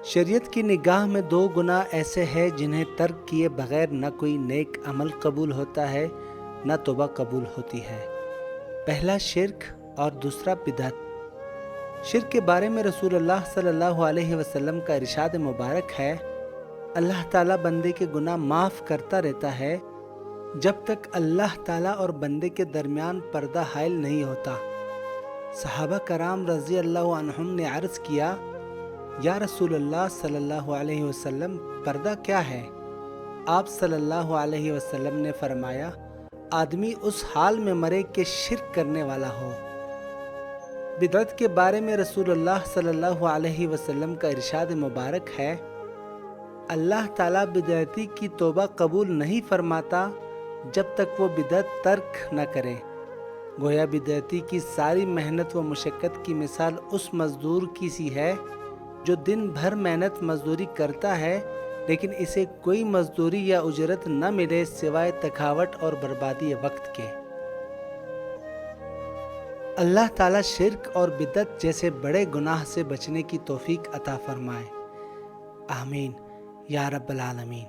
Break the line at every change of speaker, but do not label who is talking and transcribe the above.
شریعت کی نگاہ میں 2 گناہ ایسے ہیں جنہیں ترک کیے بغیر نہ کوئی نیک عمل قبول ہوتا ہے نہ توبہ قبول ہوتی ہے۔ پہلا شرک اور دوسرا بدعت۔ شرک کے بارے میں رسول اللہ صلی اللہ علیہ وسلم کا ارشاد مبارک ہے، اللہ تعالیٰ بندے کے گناہ معاف کرتا رہتا ہے جب تک اللہ تعالیٰ اور بندے کے درمیان پردہ حائل نہیں ہوتا۔ صحابہ کرام رضی اللہ عنہم نے عرض کیا، یا رسول اللہ صلی اللہ علیہ وسلم، پردہ کیا ہے؟ آپ صلی اللہ علیہ وسلم نے فرمایا، آدمی اس حال میں مرے کہ شرک کرنے والا ہو۔ بدعت کے بارے میں رسول اللہ صلی اللہ علیہ وسلم کا ارشاد مبارک ہے، اللہ تعالیٰ بدعتی کی توبہ قبول نہیں فرماتا جب تک وہ بدعت ترک نہ کرے۔ گویا بدعتی کی ساری محنت و مشقت کی مثال اس مزدور کی سی ہے جو دن بھر محنت مزدوری کرتا ہے لیکن اسے کوئی مزدوری یا اجرت نہ ملے سوائے تھکاوٹ اور بربادی وقت کے۔ اللہ تعالیٰ شرک اور بدعت جیسے بڑے گناہ سے بچنے کی توفیق عطا فرمائے، آمین یا رب العالمین۔